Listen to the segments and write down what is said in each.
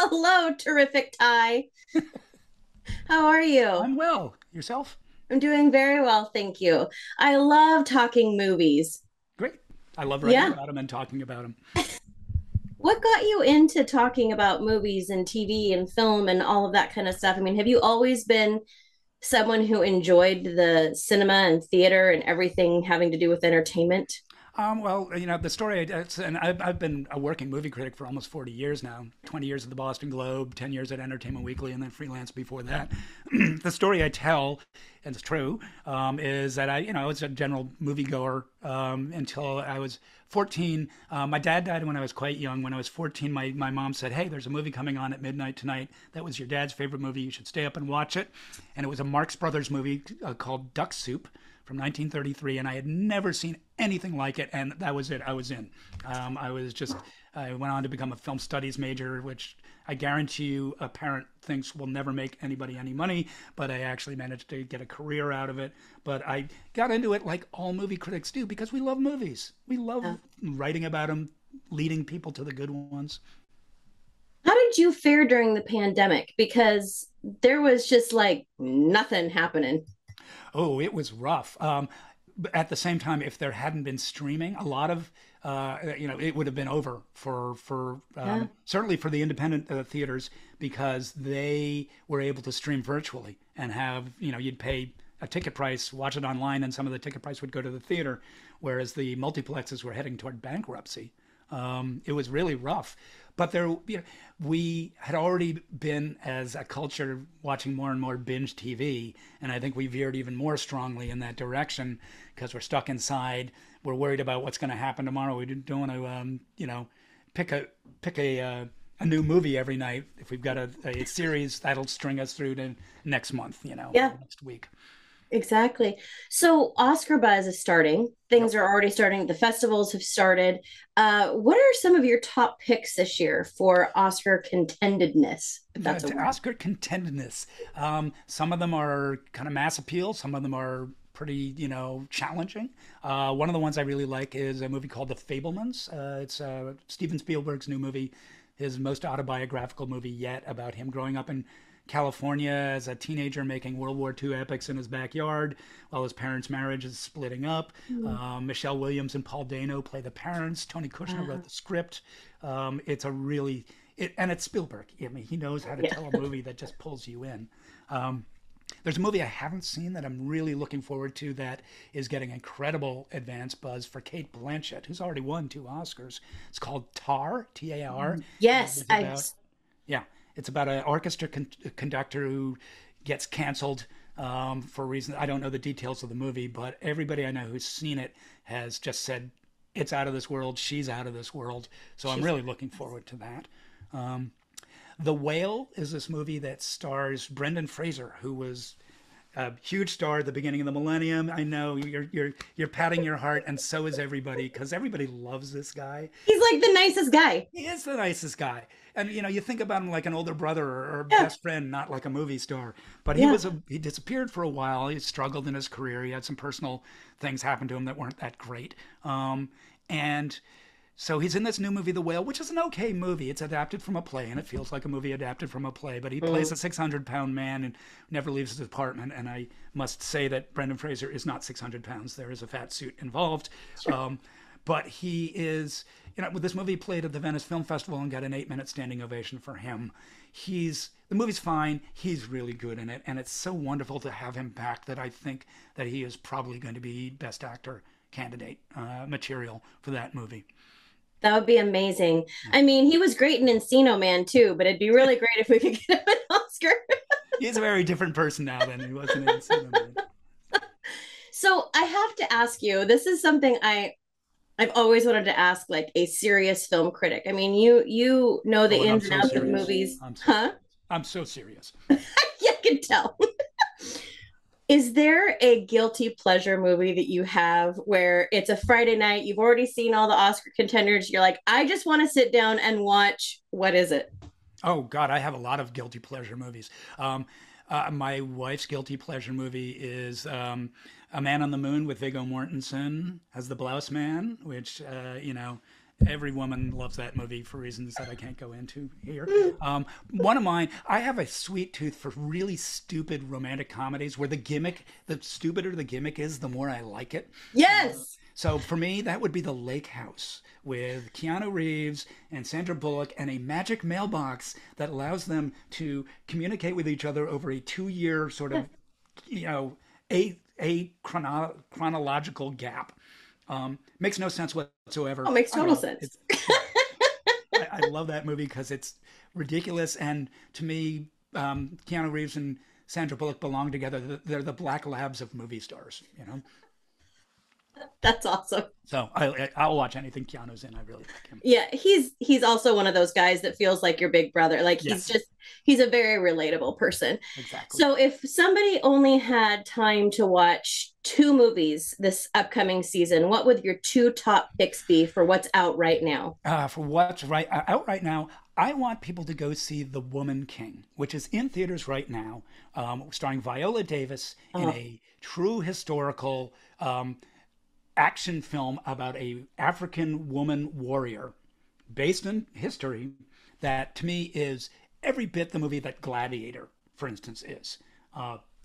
Hello, terrific Ty. How are you? I'm well. Yourself? I'm doing very well, thank you. I love talking movies. Great. I love writing Yeah. about them and talking about them. What got you into talking about movies and TV and film and all of that kind of stuff? I mean, have you always been someone who enjoyed the cinema and theater and everything having to do with entertainment? The story, and I've been a working movie critic for almost 40 years now, 20 years at the Boston Globe, 10 years at Entertainment Weekly, and then freelance before that. The story I tell, and it's true, is that I was a general moviegoer until I was 14. My dad died when I was quite young. When I was 14, my mom said, "Hey, there's a movie coming on at midnight tonight. That was your dad's favorite movie. You should stay up and watch it." And it was a Marx Brothers movie called Duck Soup from 1933, and I had never seen anything like it, and that was it. I was in. I went on to become a film studies major, which I guarantee you a parent thinks will never make anybody any money, but I actually managed to get a career out of it. But I got into it like all movie critics do because we love movies. We love Uh, writing about them, leading people to the good ones. How did you fare during the pandemic? Because there was just like nothing happening. Oh, it was rough. But at the same time, if there hadn't been streaming, a lot of it would have been over for Yeah. certainly for the independent theaters because they were able to stream virtually and have you'd pay a ticket price, watch it online, and some of the ticket price would go to the theater, whereas the multiplexes were heading toward bankruptcy. It was really rough, but we had already been as a culture watching more and more binge TV, and I think we veered even more strongly in that direction because we're stuck inside. We're worried about what's going to happen tomorrow. We don't want to, pick a new movie every night. If we've got a series that'll string us through to next month, Yeah. next week. Exactly. So Oscar buzz is starting. Yep. Things are already starting. The festivals have started. What are some of your top picks this year for Oscar contendedness, if that's a The word? Oscar contendedness. Some of them are kind of mass appeal. Some of them are pretty, challenging. One of the ones I really like is a movie called The Fablemans. It's Steven Spielberg's new movie, his most autobiographical movie yet, about him growing up in California as a teenager making World War II epics in his backyard while his parents' marriage is splitting up. Mm. Michelle Williams and Paul Dano play the parents. Tony Kushner wrote Wow. the script. It's a really and it's Spielberg. I mean, he knows how to Yeah. tell a movie that just pulls you in. Um, there's a movie I haven't seen that I'm really looking forward to that is getting incredible advance buzz for Kate Blanchett, who's already won 2 Oscars. It's called Tar, T-A-R. Yes, It's about yeah, it's about an orchestra conductor who gets canceled for reasons I don't know the details of the movie, but everybody I know who's seen it has just said it's out of this world. She's out of this world. So I'm she's really looking forward to that. Um, the Whale is this movie that stars Brendan Fraser, who was a huge star at the beginning of the millennium. I know you're patting your heart, and so is everybody because everybody loves this guy. he's like the nicest guy. He is the nicest guy, and you think about him like an older brother or Yeah, best friend, not like a movie star. But yeah. he disappeared for a while. He struggled in his career. He had some personal things happen to him that weren't that great. And so he's in this new movie, The Whale, which is an okay movie. It's adapted from a play, and it feels like a movie adapted from a play. But he plays Mm. a 600-pound man and never leaves his apartment. And I must say that Brendan Fraser is not 600 pounds. There is a fat suit involved. Sure. But he is, with this movie played at the Venice Film Festival and got an 8-minute standing ovation for him. The movie's fine. He's really good in it, and it's so wonderful to have him back that I think that he is probably going to be Best Actor candidate material for that movie. That would be amazing. I mean, he was great in Encino Man too, but it'd be really great if we could get him an Oscar. He's a very different person now than he was in Encino Man. So I have to ask you, this is something I've always wanted to ask like a serious film critic. I mean, you know the Oh, and I'm ins and so outs of serious. movies, I'm so huh? serious. I'm so serious. Yeah, I can tell. Is there a guilty pleasure movie that you have where it's a Friday night, you've already seen all the Oscar contenders, you're like, I just want to sit down and watch, what is it? Oh God, I have a lot of guilty pleasure movies. My wife's guilty pleasure movie is A Man on the Moon with Viggo Mortensen as the Blouse Man, which Every woman loves that movie for reasons that I can't go into here. One of mine, I have a sweet tooth for really stupid romantic comedies where the stupider the gimmick is, the more I like it. Yes. So for me, that would be The Lake House with Keanu Reeves and Sandra Bullock and a magic mailbox that allows them to communicate with each other over a 2 year sort of, you know, chronological gap. Makes no sense whatsoever. Oh, makes I don't total know. sense. I love that movie because it's ridiculous, and to me, Keanu Reeves and Sandra Bullock belong together. They're the black labs of movie stars, you know. That's awesome. So I'll watch anything Keanu's in. I really like him. Yeah, he's also one of those guys that feels like your big brother. Like Yes, he's a very relatable person. exactly. So if somebody only had time to watch two movies this upcoming season, what would your two top picks be for what's out right now? For what's out right now, I want people to go see The Woman King, which is in theaters right now, starring Viola Davis in Oh, a true historical action film about a African woman warrior based in history that to me is every bit the movie that Gladiator, for instance, is.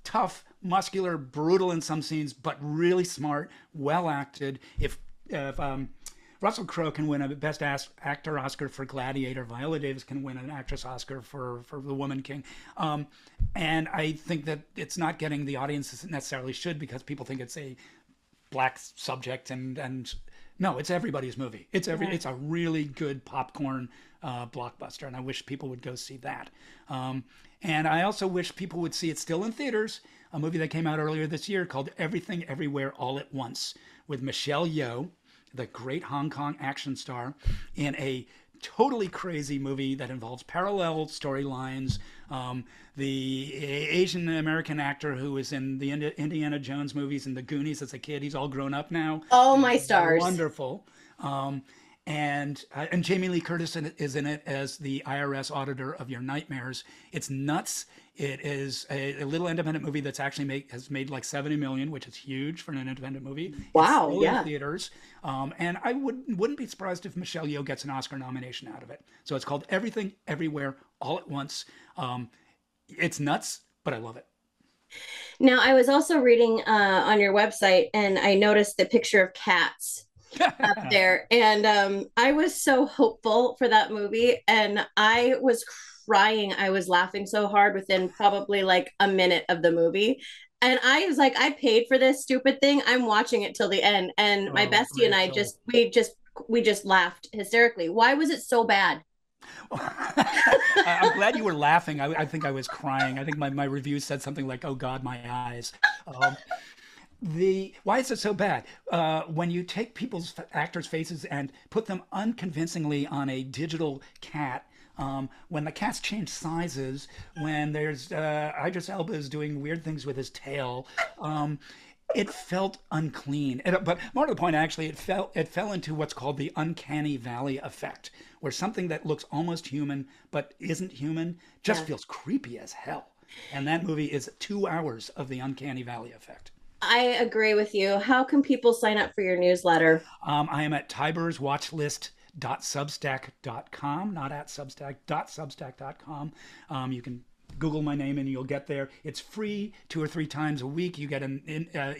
Tough, muscular, brutal in some scenes, but really smart, well acted. If Russell Crowe can win a Best Actor Oscar for Gladiator, Viola Davis can win an Actress Oscar for The Woman King. And I think that it's not getting the audience it necessarily should because people think it's a black subject and no, it's everybody's movie. It's a really good popcorn blockbuster, and I wish people would go see that. And I also wish people would see it still in theaters. A movie that came out earlier this year called Everything Everywhere All at Once with Michelle Yeoh, the great Hong Kong action star, in a totally crazy movie that involves parallel storylines. The Asian American actor who was in the Indiana Jones movies and the Goonies as a kid, he's all grown up now. all my stars. Wonderful. And Jamie Lee Curtis is in it as the IRS auditor of your nightmares. It's nuts. It is a little independent movie that's actually has made like 70 million, which is huge for an independent movie. It's Wow, still in yeah. theaters, and I wouldn't be surprised if Michelle Yeoh gets an Oscar nomination out of it. So it's called Everything Everywhere All at Once. It's nuts, but I love it. Now, I was also reading on your website and I noticed the picture of cats up there. And I was so hopeful for that movie. And I was crying. I was laughing so hard within probably like a minute of the movie. And I was like, I paid for this stupid thing. I'm watching it till the end. And my Oh, bestie and I Rachel. we just laughed hysterically. Why was it so bad? I'm glad you were laughing. I think I was crying. I think my review said something like, "Oh God, my eyes." Um, the Why is it so bad? When you take people's actors' faces and put them unconvincingly on a digital cat. When the cats change sizes, when there's Idris Elba is doing weird things with his tail, it felt unclean. But more to the point, actually, it fell into what's called the uncanny valley effect, where something that looks almost human but isn't human just Yeah. feels creepy as hell. And that movie is 2 hours of the uncanny valley effect. I agree with you. How can people sign up for your newsletter? I am at Ty Burr's Watch List. .substack.com, not at substack, .substack.com. You can Google my name and you'll get there. It's free 2 or 3 times a week. You get an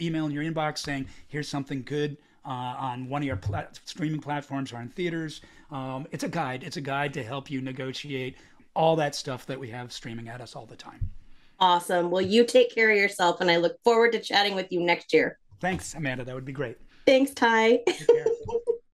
email in your inbox saying, here's something good on one of your streaming platforms or in theaters. It's a guide. It's a guide to help you negotiate all that stuff that we have streaming at us all the time. Awesome. Well, you take care of yourself, and I look forward to chatting with you next year. Thanks, Amanda. That would be great. Thanks, Ty. Take care.